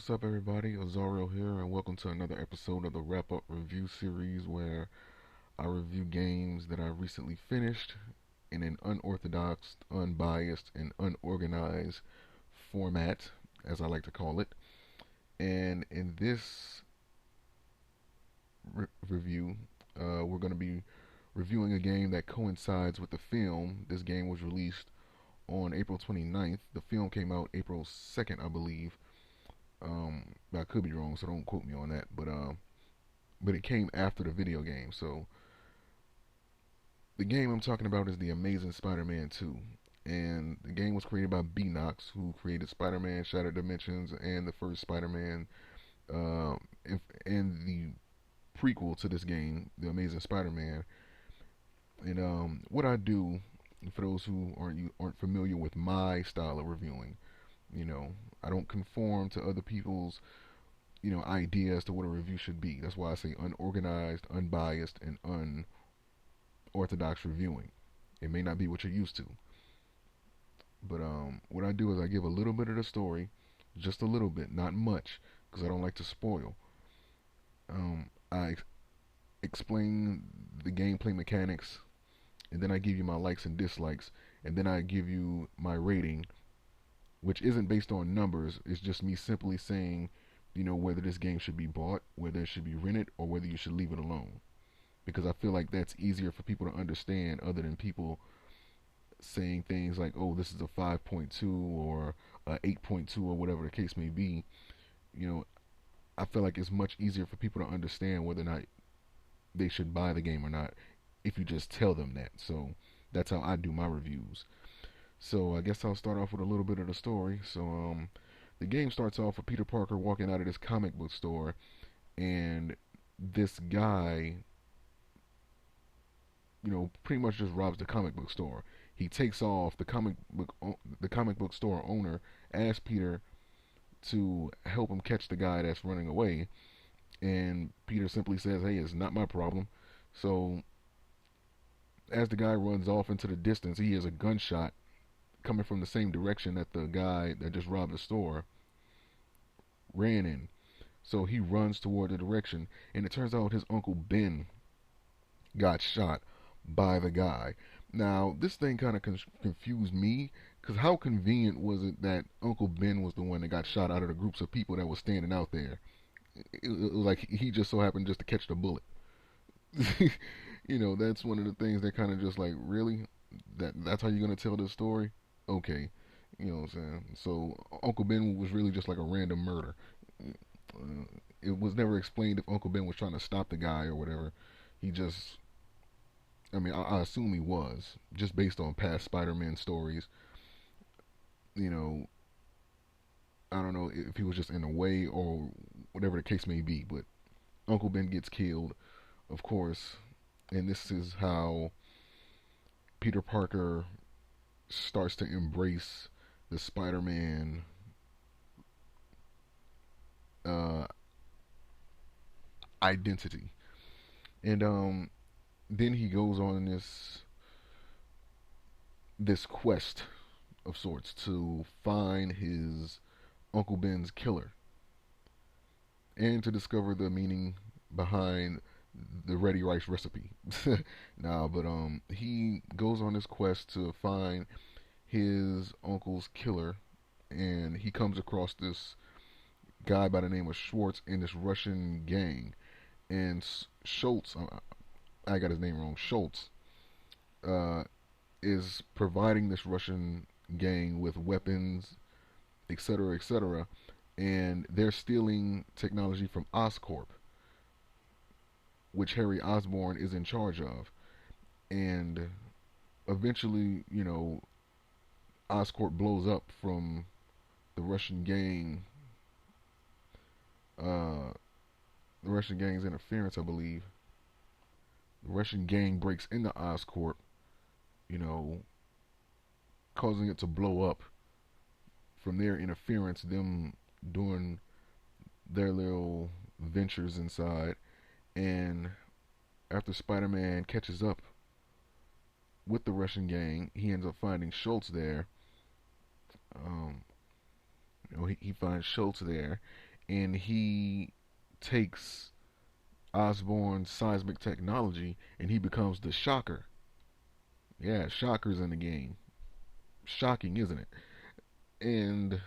What's up, everybody? Azario here, and welcome to another episode of the Wrap Up Review series where I review games that I recently finished in an unorthodox, unbiased, and unorganized format, as I like to call it. And in this review, we're going to be reviewing a game that coincides with the film. This game was released on April 29th. The film came out April 2nd, I believe. I could be wrong, so don't quote me on that. But it came after the video game. So the game I'm talking about is The Amazing Spider-Man 2, and the game was created by Knox, who created Spider-Man: Shattered Dimensions and the first Spider-Man, uh, and the prequel to this game, The Amazing Spider-Man. And what I do, for those who aren't familiar with my style of reviewing, you know, I don't conform to other people's idea as to what a review should be. That's why I say unorganized, unbiased, and unorthodox reviewing. It may not be what you're used to, but what I do is I give a little bit of the story, just a little bit, not much, because I don't like to spoil. I explain the gameplay mechanics, and then I give you my likes and dislikes, and then I give you my rating, which isn't based on numbers. It's just me simply saying, whether this game should be bought, whether it should be rented, or whether you should leave it alone. Because I feel like that's easier for people to understand, other than people saying things like, "Oh, this is a 5.2 or a 8.2 or whatever the case may be." You know, I feel like it's much easier for people to understand whether or not they should buy the game or not if you just tell them that. So that's how I do my reviews. So I guess I'll start off with a little bit of the story. So the game starts off with Peter Parker walking out of this comic book store, and this guy, pretty much just robs the comic book store. He takes off. The comic book store owner asks Peter to help him catch the guy that's running away, and Peter simply says, "Hey, it's not my problem." So as the guy runs off into the distance, he hears a gunshot coming from the same direction that the guy that just robbed the store ran in. So he runs toward the direction, and it turns out his uncle Ben got shot by the guy. Now, this thing kind of confused me, because how convenient was it that Uncle Ben was the one that got shot out of the groups of people that was standing out there? It was like he just so happened just to catch the bullet. That's one of the things that kind of just like, really? That's how you're going to tell this story? Okay. You know what I'm saying? So Uncle Ben was really just like a random murder. It was never explained if Uncle Ben was trying to stop the guy or whatever. He just, I mean, I assume he was, just based on past Spider-Man stories. You know, I don't know if he was just in the way or whatever the case may be, but Uncle Ben gets killed, of course, and this is how Peter Parker starts to embrace the Spider-Man uh, identity, and then he goes on this quest of sorts to find his Uncle Ben's killer and to discover the meaning behind the ready rice recipe. Nah, but he goes on this quest to find his uncle's killer, and he comes across this guy by the name of Schwartz in this Russian gang. And Schultz, I got his name wrong. Schultz uh, is providing this Russian gang with weapons, etc., etc., and they're stealing technology from Oscorp, which Harry Osborn is in charge of. And eventually, Oscorp blows up from the Russian gang, uh, the Russian gang's interference, I believe. The Russian gang breaks into Oscorp, you know, causing it to blow up from their interference, them doing their little ventures inside. And after Spider-Man catches up with the Russian gang, he ends up finding Schultz there. Um, he finds Schultz there, and he takes Osborn's seismic technology and he becomes the Shocker. Yeah, Shocker's in the game. Shocking, isn't it? And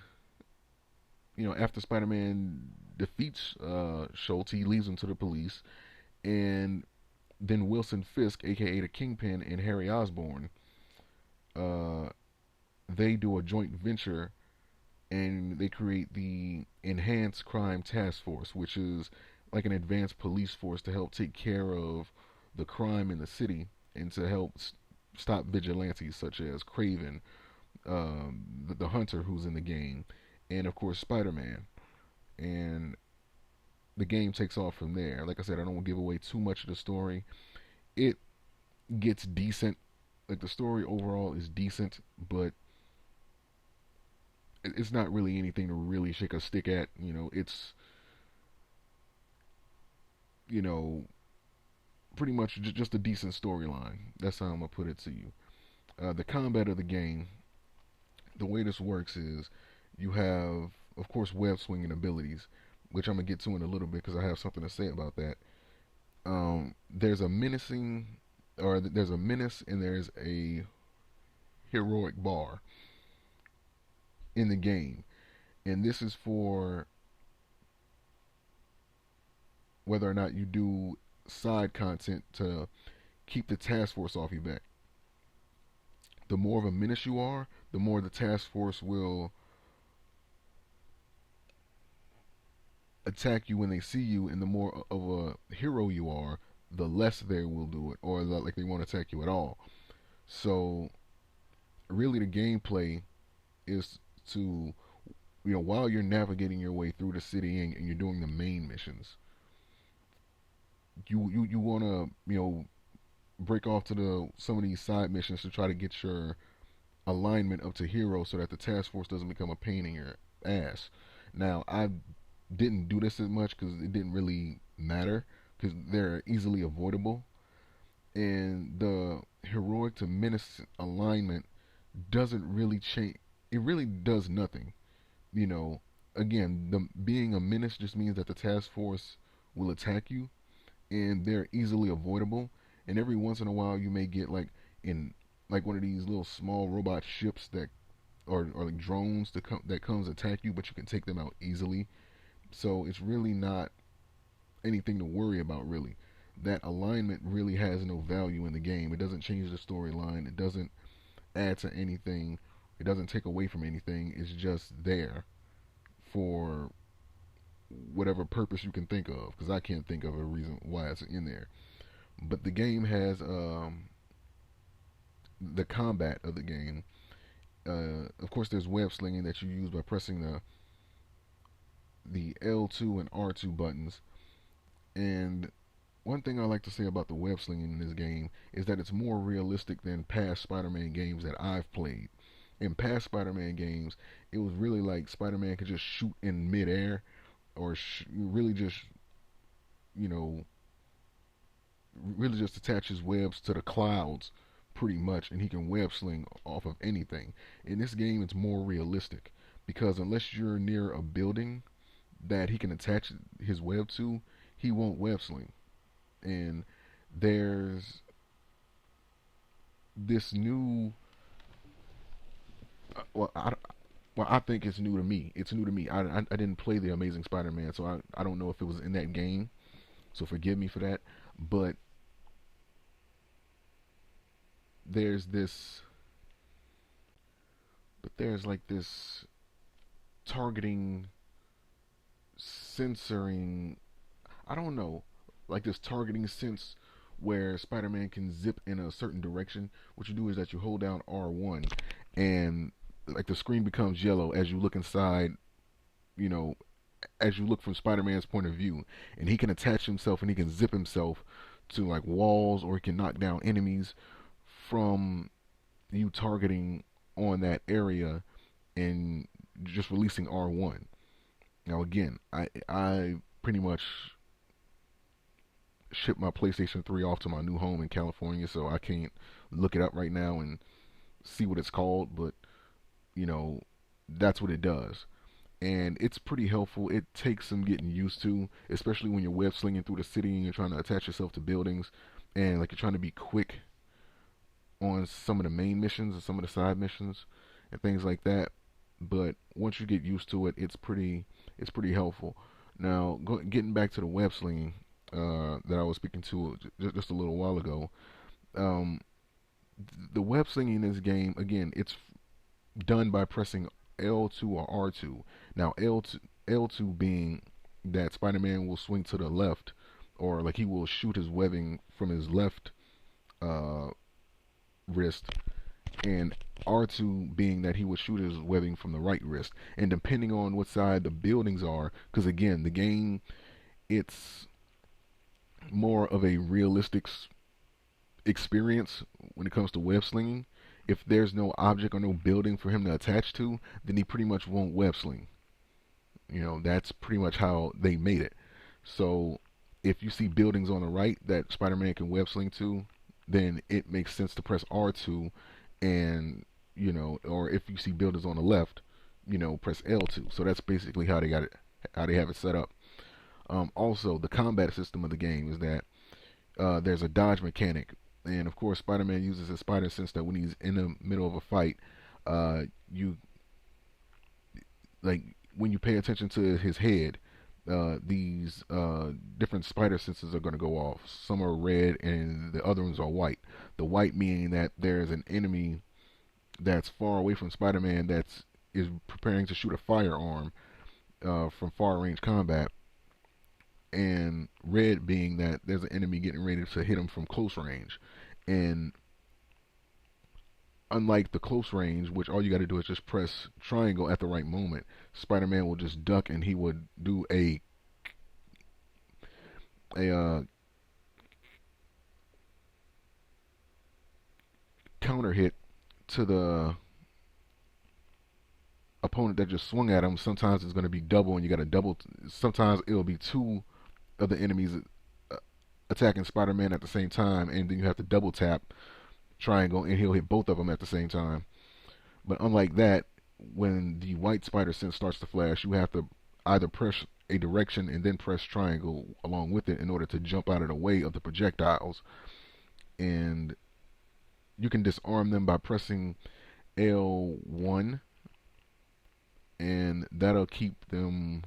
after Spider-Man defeats Schultz, he leaves him to the police, and then Wilson Fisk, aka the Kingpin, and Harry Osborn, uh, they do a joint venture and they create the Enhanced Crime Task Force, which is like an advanced police force to help take care of the crime in the city and to help stop vigilantes such as Craven, the Hunter who's in the game, and of course Spider-Man. And the game takes off from there. Like I said, I don't want to give away too much of the story. It gets decent. Like the story overall is decent, but it's not really anything to really shake a stick at. It's you know pretty much just a decent storyline. That's how I'm gonna put it to you. The combat of the game, the way this works is you have, of course, web swinging abilities, which I'm gonna get to in a little bit because I have something to say about that. There's a menacing, or there's a menace, and there's a heroic bar in the game, and this is for whether or not you do side content to keep the task force off your back. The more of a menace you are, the more the task force will attack you when they see you, and the more of a hero you are, the less they will do it, or like they won't attack you at all. So really, the gameplay is to while you're navigating your way through the city and you're doing the main missions, you want to break off to the some of these side missions to try to get your alignment up to hero so that the task force doesn't become a pain in your ass. Now, I didn't do this as much because it didn't really matter because they're easily avoidable. And the heroic to menace alignment doesn't really change. It really does nothing. You know, Again, the being a menace just means that the task force will attack you, and they're easily avoidable. And every once in a while, you may get in like one of these little small robot ships that or like drones that comes attack you, but you can take them out easily. So it's really not anything to worry about, really. That alignment really has no value in the game. It doesn't change the storyline. It doesn't add to anything. It doesn't take away from anything. It's just there for whatever purpose you can think of, because I can't think of a reason why it's in there. But the game has the combat of the game. Of course, there's web slinging that you use by pressing the L2 and R2 buttons. And one thing I like to say about the web slinging in this game is that it's more realistic than past Spider-Man games that I've played. In past Spider-Man games, it was really like Spider-Man could just shoot in midair, or really just, you know, really just attach his webs to the clouds pretty much, and he can web sling off of anything. In this game, it's more realistic because unless you're near a building that he can attach his web to, he won't web sling. And there's this new, well, I think it's new to me. It's new to me. I didn't play the Amazing Spider-Man, so I don't know if it was in that game. So forgive me for that. But there's this, there's like this targeting, censoring. I don't know, like this targeting sense where Spider-Man can zip in a certain direction. What you do is that you hold down R1, and like the screen becomes yellow as you look inside. You know, as you look from Spider-Man's point of view, and he can attach himself and he can zip himself to like walls, or he can knock down enemies from you targeting on that area and just releasing R1. Now again, I pretty much shipped my PlayStation 3 off to my new home in California, so I can't look it up right now and see what it's called, but you know, that's what it does. and it's pretty helpful. It takes some getting used to, especially when you're web slinging through the city and you're trying to attach yourself to buildings, and like you're trying to be quick on some of the main missions and some of the side missions and things like that. But once you get used to it, it's pretty helpful. Now, getting back to the web slinging that I was speaking to just a little while ago, um, the web slinging in this game, again, it's done by pressing L2 or R2. Now, L2 being that Spider-Man will swing to the left, or like he will shoot his webbing from his left uh, wrist, and R2 being that he would shoot his webbing from the right wrist. And depending on what side the buildings are, because again, the game, it's more of a realistic experience when it comes to web slinging. If there's no object or no building for him to attach to, then he pretty much won't web sling. That's pretty much how they made it. So if you see buildings on the right that Spider-Man can web sling to, then it makes sense to press R2, and or if you see buildings on the left, press L2. So that's basically how they got it, how they have it set up. Also, the combat system of the game is that there's a dodge mechanic, and of course, Spider-Man uses his spider sense that when he's in the middle of a fight, you like when you pay attention to his head, these different spider senses are going to go off. Some are red and the other ones are white. The white meaning that there's an enemy that's far away from Spider-Man is preparing to shoot a firearm from far range combat, and red being that there's an enemy getting ready to hit him from close range. And unlike the close range, which all you got to do is just press triangle at the right moment, Spider-Man will just duck and he would do a counter hit to the opponent that just swung at him. Sometimes it's going to be double, and you got to double. Sometimes it'll be two of the enemies attacking Spider-Man at the same time, and then you have to double tap triangle, and he'll hit both of them at the same time. But unlike that, when the white spider sense starts to flash, you have to either press a direction and then press triangle along with it in order to jump out of the way of the projectiles. And you can disarm them by pressing L1, and that'll keep them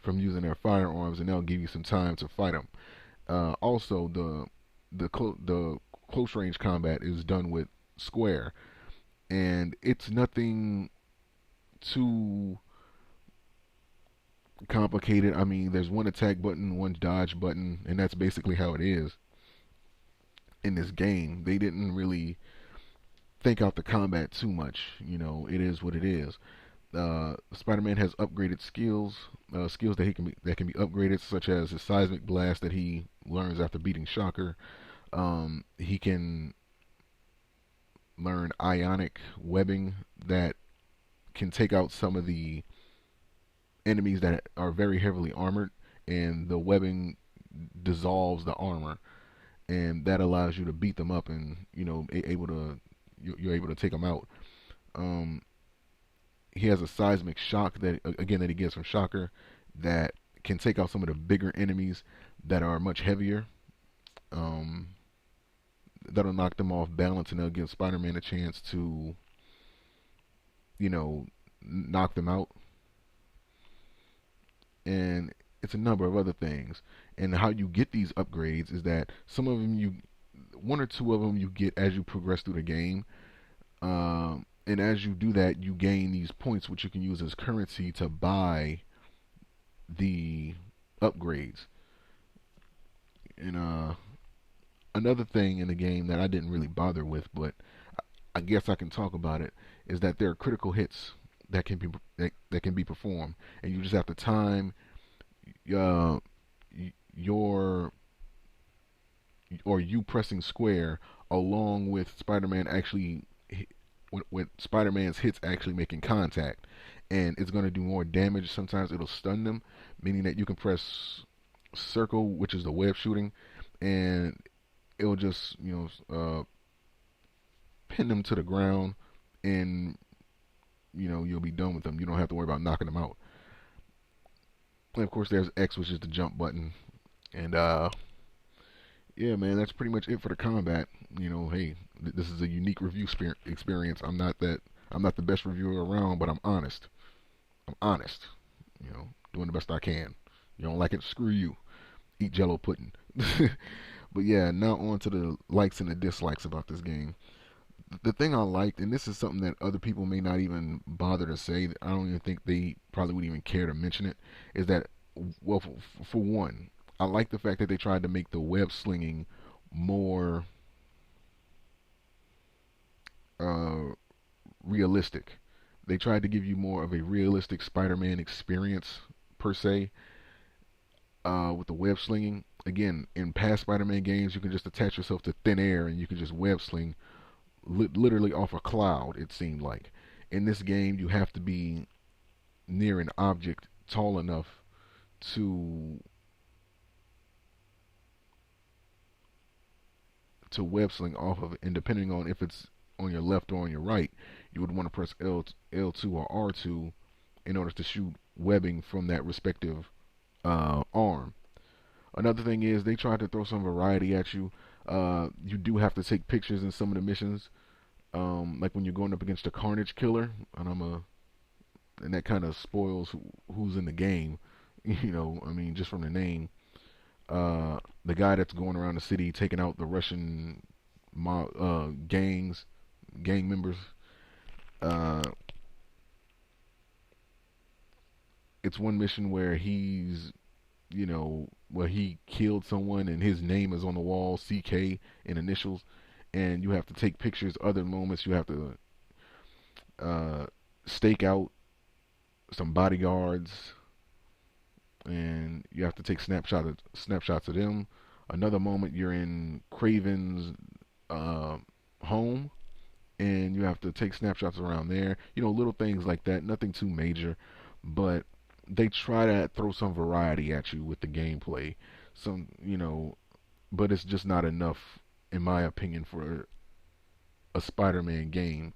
from using their firearms, and that'll give you some time to fight them. Also, the close range combat is done with square, and it's nothing too complicated. I mean, there's one attack button, one dodge button, and that's basically how it is in this game. They didn't really think out the combat too much. It is what it is. Spider-Man has upgraded skills that can be upgraded, such as his seismic blast that he learns after beating Shocker. He can learn ionic webbing that can take out some of the enemies that are very heavily armored, and the webbing dissolves the armor, and that allows you to beat them up, and you're able to take them out. Um, he has a seismic shock that he gets from Shocker that can take out some of the bigger enemies that are much heavier. Um, that'll knock them off balance, and that'll give Spider-Man a chance to, knock them out. And it's a number of other things. And how you get these upgrades is that one or two of them you get as you progress through the game. And as you do that, you gain these points, which you can use as currency to buy the upgrades. And another thing in the game that I didn't really bother with, but I guess I can talk about it, is that there are critical hits that can be performed, and you just have to time uh, your or you pressing square along with Spider-Man actually with Spider-Man's hits actually making contact, and it's going to do more damage. Sometimes it'll stun them, meaning that you can press circle, which is the web shooting, and it'll just pin them to the ground, and you'll be done with them. You don't have to worry about knocking them out. And of course, there's X, which is the jump button. And yeah, man, that's pretty much it for the combat. Hey, this is a unique review experience. I'm not the best reviewer around, but I'm honest. I'm honest. Doing the best I can. You don't like it? Screw you. Eat Jello pudding. But yeah, now on to the likes and the dislikes about this game. The thing I liked, and this is something that other people may not even bother to say, I don't even think they probably wouldn't even care to mention it, is that, well, for one, I like the fact that they tried to make the web slinging more uh, realistic. They tried to give you more of a realistic Spider-Man experience, per se, with the web slinging. Again, in past Spider-Man games, you can just attach yourself to thin air and you can just web sling literally off a cloud, it seemed like. In this game, you have to be near an object tall enough to web sling off of it, and depending on if it's on your left or on your right, you would want to press L2 or R2 in order to shoot webbing from that respective arm. Another thing is they tried to throw some variety at you. You do have to take pictures in some of the missions, like when you're going up against a Carnage Killer, and that kind of spoils who's in the game. I mean, just from the name. The guy that's going around the city taking out the Russian gang members. Uh, it's one mission where he killed someone and his name is on the wall, CK in initials, and you have to take pictures. Other moments, you have to stake out some bodyguards, and you have to take snapshots of them. Another moment, you're in Craven's home, and you have to take snapshots around there. Little things like that. Nothing too major, but they try to throw some variety at you with the gameplay. But it's just not enough, in my opinion, for a Spider-Man game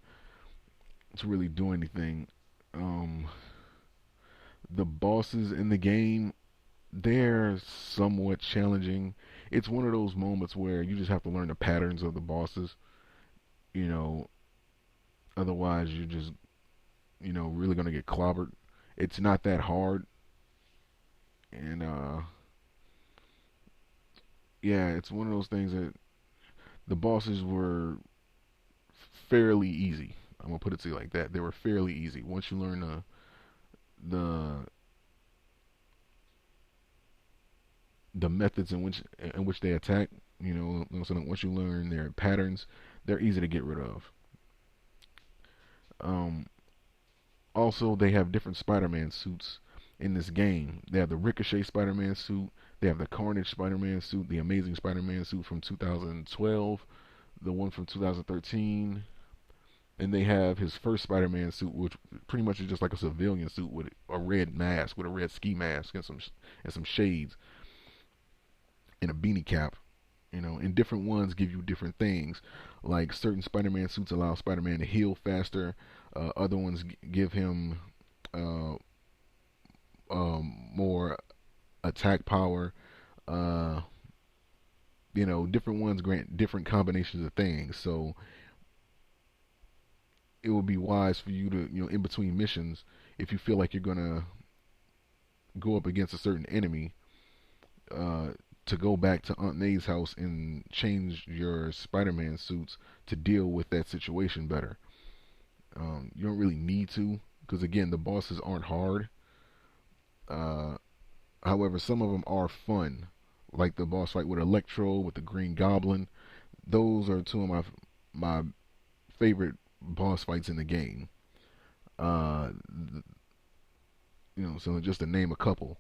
to really do anything. The bosses in the game, they're somewhat challenging. It's one of those moments where you just have to learn the patterns of the bosses. You know, Otherwise you're just, really gonna get clobbered. It's not that hard, and yeah, it's one of those things that the bosses were fairly easy. I'm gonna put it to you like that. They were fairly easy once you learn the the methods in which they attack. So once you learn their patterns, they're easy to get rid of. Um, Also, they have different Spider-Man suits in this game. They have the Ricochet Spider-Man suit. They have the Carnage Spider-Man suit, the Amazing Spider-Man suit from 2012, the one from 2013, and they have his first Spider-Man suit, which pretty much is just like a civilian suit with a red mask, with a red ski mask and some shades and a beanie cap. And different ones give you different things. Like certain Spider-Man suits allow Spider-Man to heal faster. Other ones give him uh, more attack power. Uh, Different ones grant different combinations of things. So it would be wise for you to, in between missions, if you feel like you're gonna go up against a certain enemy, uh, to go back to Aunt May's house and change your Spider-Man suits to deal with that situation better. You don't really need to, because again, the bosses aren't hard. Uh, However, some of them are fun, like the boss fight with Electro, with the Green Goblin. Those are two of my favorite boss fights in the game. Uh, so just to name a couple.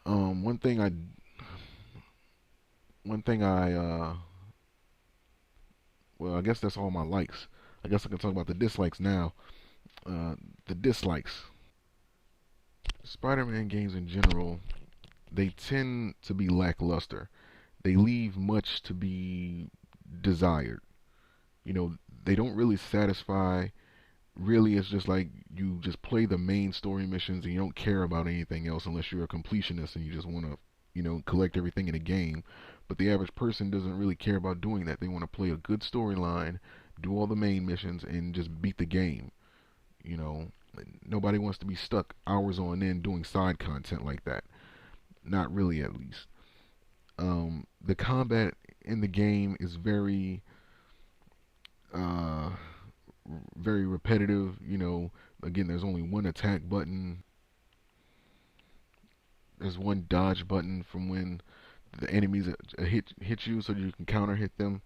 Um, one thing I one thing I well, I guess that's all my likes. I guess I can talk about the dislikes now. The dislikes. Spider-Man games in general, they tend to be lackluster. They leave much to be desired. They don't really satisfy really it's just like you just play the main story missions and you don't care about anything else unless you're a completionist and you just want to, collect everything in a game. But the average person doesn't really care about doing that. They want to play a good storyline, do all the main missions, and just beat the game. You know, nobody wants to be stuck hours on end doing side content like that. Not really, at least. The combat in the game is uh, very repetitive. Again, there's only one attack button. There's one dodge button from when the enemies hit you, so you can counter hit them.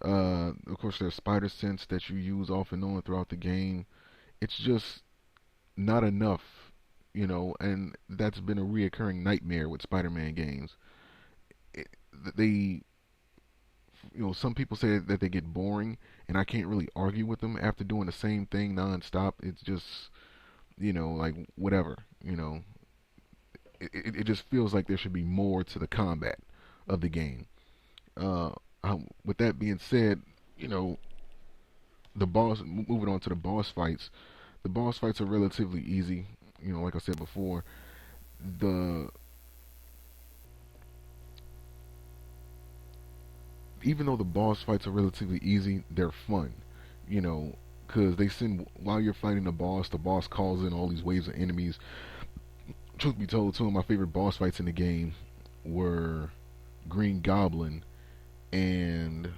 Of course, there's spider sense that you use off and on throughout the game. It's just not enough, and that's been a reoccurring nightmare with Spider-Man games. It, they, some people say that they get boring, and I can't really argue with them after doing the same thing nonstop. It's just, like whatever, it just feels like there should be more to the combat of the game. Uh, with that being said, you know, moving on to the boss fights, the boss fights are relatively easy. Like I said before, the even though the boss fights are relatively easy, they're fun. You know, because they send while you're fighting the boss calls in all these waves of enemies. Truth be told, two of my favorite boss fights in the game were Green Goblin and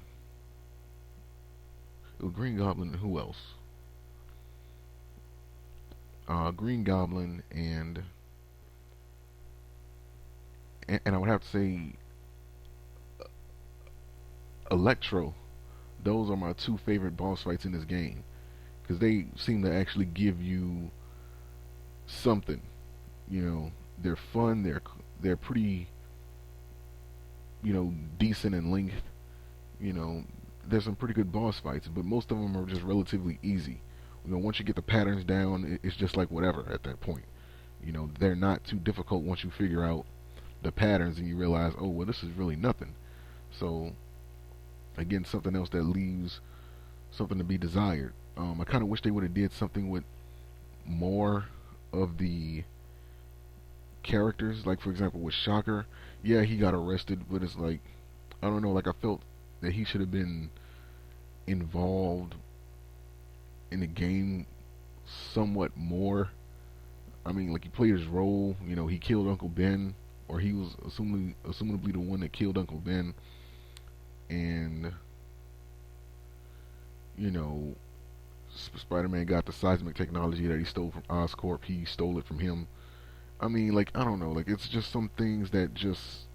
Green Goblin and who else? Green Goblin and I would have to say Electro. Those are my two favorite boss fights in this game because they seem to actually give you something. They're fun. They're pretty decent in length. You know, there's some pretty good boss fights, but most of them are just relatively easy. Once you get the patterns down, it's just like whatever at that point. They're not too difficult once you figure out the patterns and you realize, oh well, this is really nothing. So again, something else that leaves something to be desired. I kind of wish they would have did something with more of the characters. Like for example, with Shocker, yeah, he got arrested, but it's like I don't know. Like I felt that he should have been involved in the game somewhat more. I mean, like he played his role. He killed Uncle Ben, or he was assumably the one that killed Uncle Ben, and you know, Spider-Man got the seismic technology that he stole from Oscorp. He stole it from him. I mean, like I don't know. Like it's just some things that just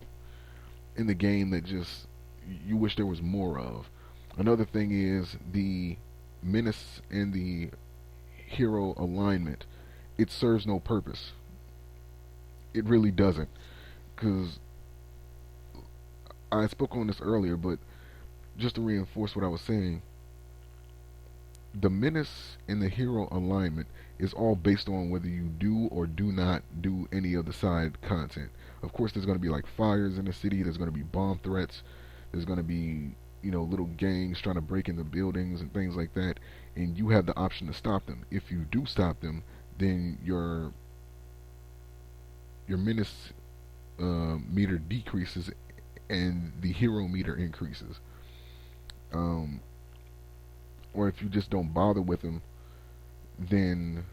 in the game that just you wish there was more of. Another thing is the menace and the hero alignment. It serves no purpose. It really doesn't. Because I spoke on this earlier, but just to reinforce what I was saying, the menace and the hero alignment is all based on whether you do or do not do any of the side content. Of course, there's going to be like fires in the city, there's going to be bomb threats, there's going to be, little gangs trying to break into buildings and things like that, and you have the option to stop them. If you do stop them, then your menace meter decreases and the hero meter increases. Um, or if you just don't bother with them, then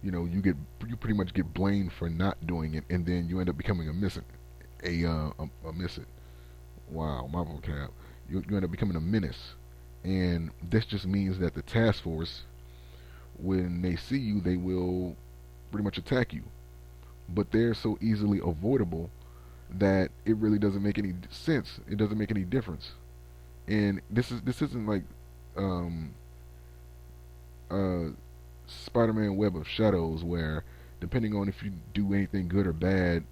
you pretty much get blamed for not doing it, and then you end up becoming a miss it. Wow, my vocab. You end up becoming a menace, and this just means that the task force, when they see you, they will pretty much attack you. But they're so easily avoidable that it really doesn't make any sense. It doesn't make any difference. And this isn't like um, uh, Spider-Man Web of Shadows, where depending on if you do anything good or bad,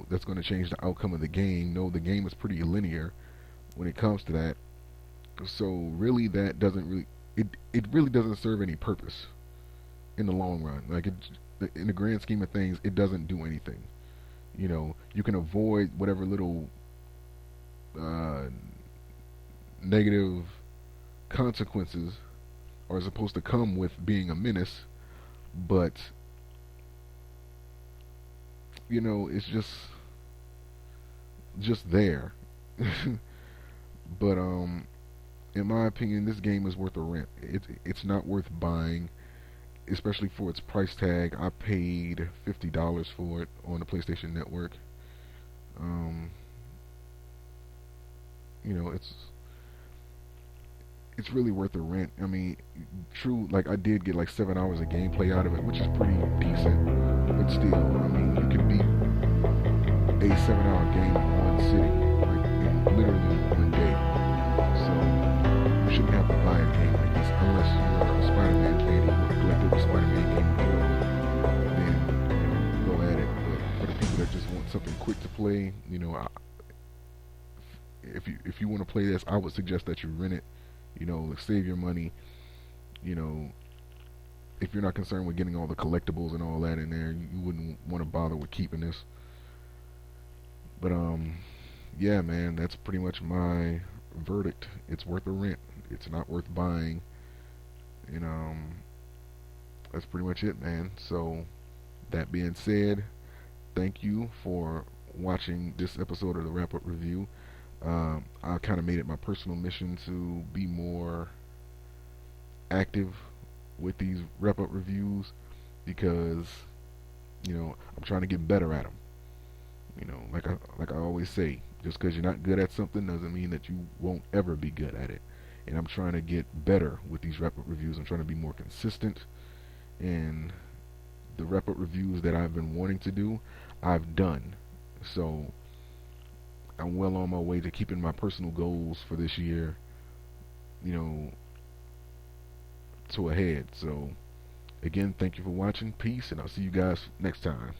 that's going to change the outcome of the game. No, the game is pretty linear when it comes to that. So really, that doesn't really it really doesn't serve any purpose in the long run. Like in the grand scheme of things, it doesn't do anything. You can avoid whatever little uh, negative consequences are supposed to come with being a menace, but it's just there. But in my opinion, this game is worth a rent. It's not worth buying, especially for its price tag. I paid $50 for it on the PlayStation Network. Um, it's really worth the rent. I mean, true, like I did get like 7 hours of gameplay out of it, which is pretty decent. But still, I mean, you can beat a 7-hour game in one sitting, like in literally one day. So you shouldn't have to buy a game like this unless you're a Spider-Man fan and you want to collect every Spider-Man game in the world. Then go at it. But for the people that just want something quick to play, if you want to play this, I would suggest that you rent it. Save your money. You know, if you're not concerned with getting all the collectibles and all that in there, you wouldn't want to bother with keeping this. But yeah, man, that's pretty much my verdict. It's worth a rent. It's not worth buying. And that's pretty much it, man. So that being said, thank you for watching this episode of the wrap up review. I kind of made it my personal mission to be more active with these wrap up reviews because I'm trying to get better at them. Like I always say, just because you're not good at something doesn't mean that you won't ever be good at it. And I'm trying to get better with these wrap up reviews. I'm trying to be more consistent. And the wrap up reviews that I've been wanting to do, I've done. So I'm well on my way to keeping my personal goals for this year, you know, to a head. So again, thank you for watching. Peace, and I'll see you guys next time.